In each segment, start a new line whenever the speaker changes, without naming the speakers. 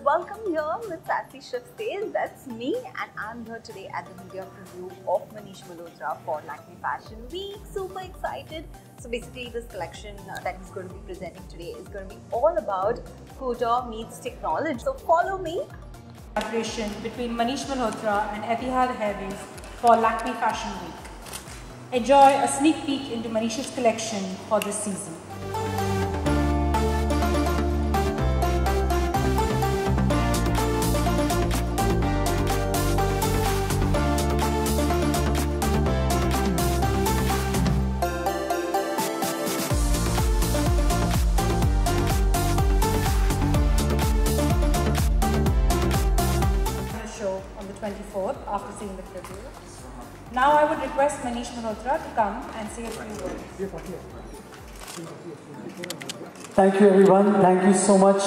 welcome here with Sassy Shiftays. That's me, and I'm here today at the media preview of Manish Malhotra for Lakme Fashion Week. Super excited. So basically this collection that he's going to be presenting today is going to be all about couture meets technology. So follow me.
Collaboration between Manish Malhotra and Etihad Airways for Lakme Fashion Week. Enjoy a sneak peek into Manish's collection for this season. On the 24th after seeing the preview. Now I would request Manish Malhotra to come and say a few words.
Thank you everyone. Thank you so much.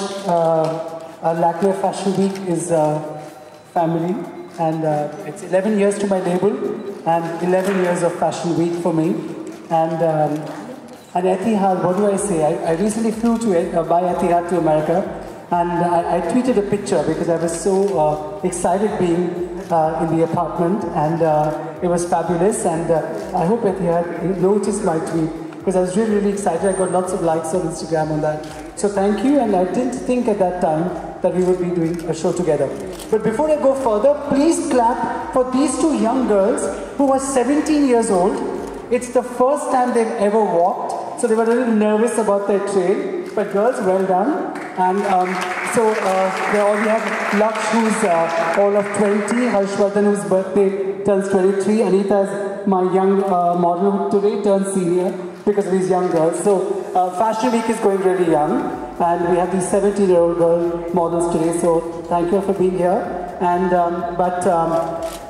Lakme Fashion Week is family, and it's 11 years to my label and 11 years of Fashion Week for me. And Etihad, what do I say? I recently flew to by Etihad to America. And I tweeted a picture because I was so excited being in the apartment, and it was fabulous. And I hope Etihad noticed my tweet because I was really, really excited. I got lots of likes on Instagram on that. So thank you. And I didn't think at that time that we would be doing a show together. But before I go further, please clap for these two young girls who were 17 years old. It's the first time they've ever walked, so they were a little nervous about their trail. But girls, well done. And we have Laksh, who's all of 20, Harshvardhan, whose birthday turns 23, Anita is my young model who today turns senior because of these young girls. So Fashion Week is going really young, and we have these 17-year-old girl models today, so thank you for being here. And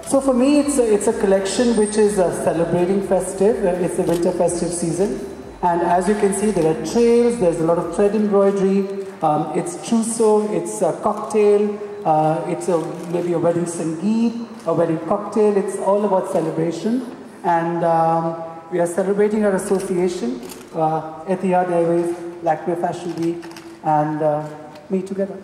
so for me, it's a collection which is celebrating festive. It's the winter festive season. And as you can see, there are trails, there's a lot of thread embroidery, it's trousseau, it's a cocktail, it's maybe a wedding sangeet, a wedding cocktail. It's all about celebration. And we are celebrating our association, Etihad Airways, Lakme Fashion Week, and me together.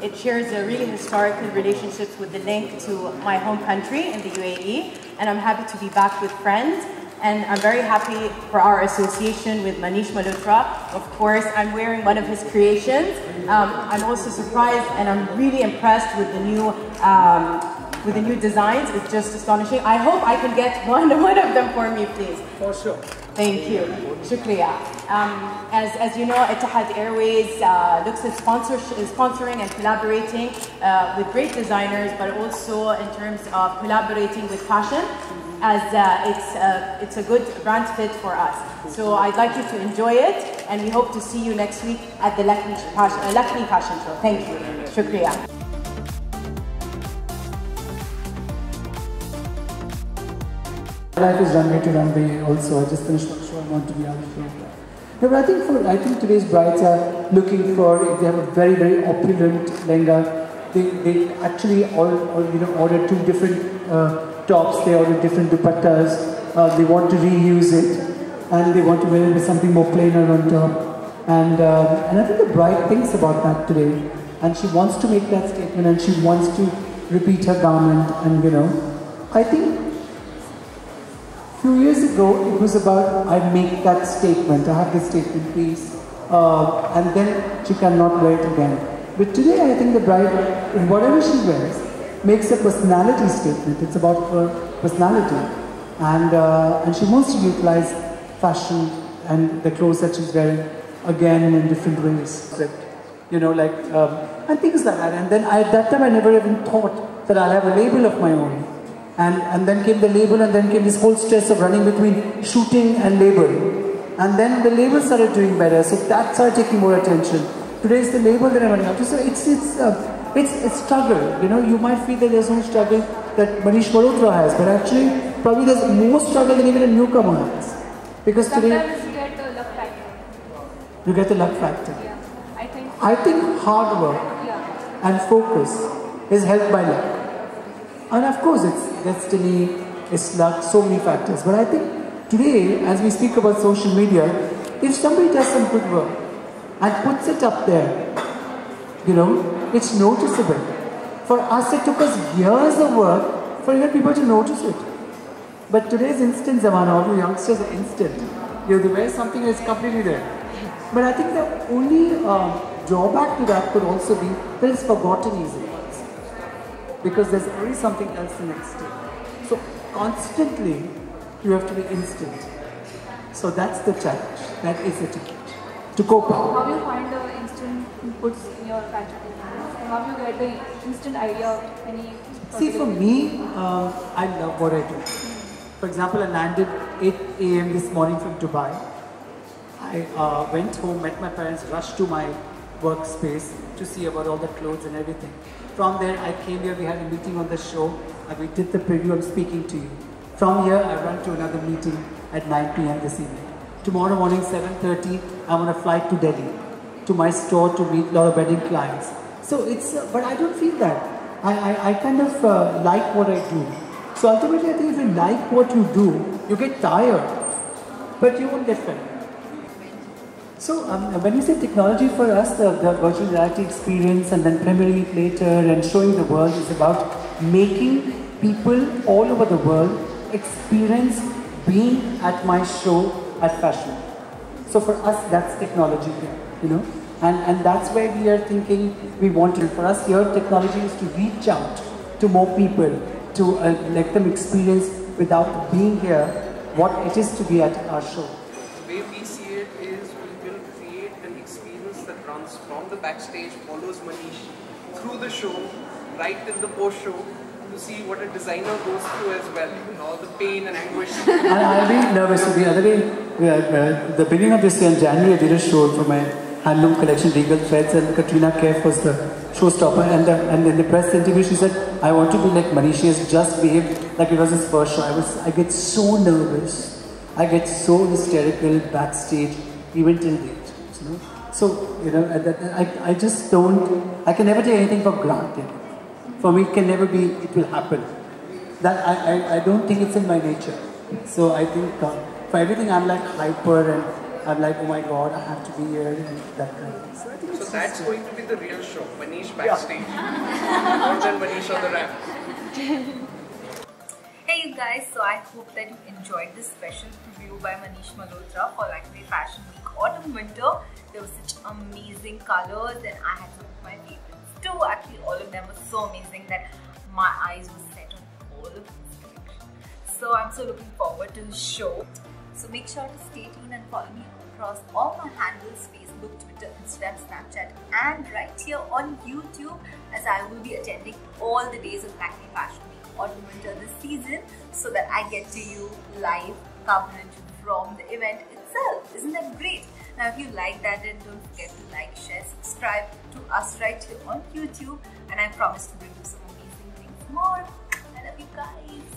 It shares a really historical relationships with the link to my home country in the UAE, and I'm happy to be back with friends. And I'm very happy for our association with Manish Malhotra. Of course, I'm wearing one of his creations. I'm also surprised, and I'm really impressed with the new designs. It's just astonishing. I hope I can get one of them for me, please.
For sure.
Thank you. Shukriya. As you know, Etihad Airways looks at sponsoring and collaborating with great designers, but also in terms of collaborating with fashion, as it's a good brand fit for us. So I'd like you to enjoy it, and we hope to see you next week at the Lakme Fashion Show. Thank you. Shukriya.
My life is runway to runway also. I just finished one show, I want to be out of here. No, but I think today's brides are looking for, if they have a very, very opulent lehenga, they actually order two different tops, they order different dupattas, they want to reuse it, and they want to wear it with something more plainer on top. And I think the bride thinks about that today, and she wants to make that statement, and she wants to repeat her garment, and I think a few years ago, it was about, I make that statement, I have this statement piece, and then she cannot wear it again. But today, I think the bride, in whatever she wears, makes a personality statement. It's about her personality. And she wants to utilize fashion and the clothes that she's wearing again in different ways. And things like that. And then at that time, I never even thought that I'll have a label of my own. And then came the label, and then came this whole stress of running between shooting and label. And then the label started doing better, so that started taking more attention. Today is the label that I'm running up to. So it's a struggle. You might feel that there's no struggle that Manish Malhotra has, but actually, probably there's more struggle than even a newcomer has. Because
sometimes you get the luck factor.
You get the luck factor.
Yeah,
I think hard work and focus is helped by luck. And of course, it's destiny, it's luck, so many factors. But I think today, as we speak about social media, if somebody does some good work and puts it up there, You know, it's noticeable. For us, it took us years of work for even people to notice it. But today's instant zamana, all you youngsters are instant. You wear something that's completely there. But I think the only drawback to that could also be that it's forgotten easily. Because there's already something else the next day. So constantly, you have to be instant. So that's the challenge. That is the challenge. To cope up.
How do you find the instant inputs in your fashion design? How do you get the instant idea of any?
See, for me, I love what I do. For example, I landed 8 a.m. this morning from Dubai. I went home, met my parents, rushed to my workspace to see about all the clothes and everything. From there, I came here, we had a meeting on the show, and we did the preview, I'm speaking to you. From here, I run to another meeting at 9 p.m. this evening. Tomorrow morning, 7:30, I'm on a flight to Delhi, to my store to meet a lot of wedding clients. So it's, but I don't feel that. I kind of like what I do. So ultimately, I think if you like what you do, you get tired, but you won't get fed. So when you say technology for us, the virtual reality experience and then premiering it later and showing the world is about making people all over the world experience being at my show at Fashion. So for us, that's technology here, you know. And that's where we are thinking we want to. For us here, technology is to reach out to more people, to let them experience without being here what it is to be at our show.
The way we see it is we will create an experience that runs from the backstage, follows Manish through the show, right till the post-show, to see what a designer goes through as well, all the pain and anguish.
And I'll be nervous. The other day, the beginning of this year in January, I did a show for my handloom collection, Regal Threads, and Katrina Kaif was the showstopper. And in the press interview, she said, "I want to be like Manish. He has just behaved like it was his first show." I get so nervous. I get so hysterical backstage, even till date. You know? So, you know, I just don't. I can never take anything for granted. For me, it can never be, it will happen. That I don't think it's in my nature. So I think for everything I'm like hyper and I'm like, oh my God, I have to be here and that kind of thing. So I think
so that's going to be the real show, Manish backstage. More than Manish on the ramp.
Hey you guys, so I hope that you enjoyed this special preview by Manish Malhotra for Lakme Fashion Week Autumn Winter. There were such amazing colors and I had some of my favorites too. Actually, all of them were so amazing that my eyes were set on all of this collection. So I'm so looking forward to the show. So make sure to stay tuned and follow me across all my handles: Facebook, Twitter, Instagram, Snapchat, and right here on YouTube, as I will be attending all the days of Lakme Fashion Week Autumn Winter this season, so that I get to you live coverage from the event itself. Isn't that great? Now if you like that, then don't forget to like, share, subscribe to us right here on YouTube, and I promise to bring you some amazing things more. I love you guys.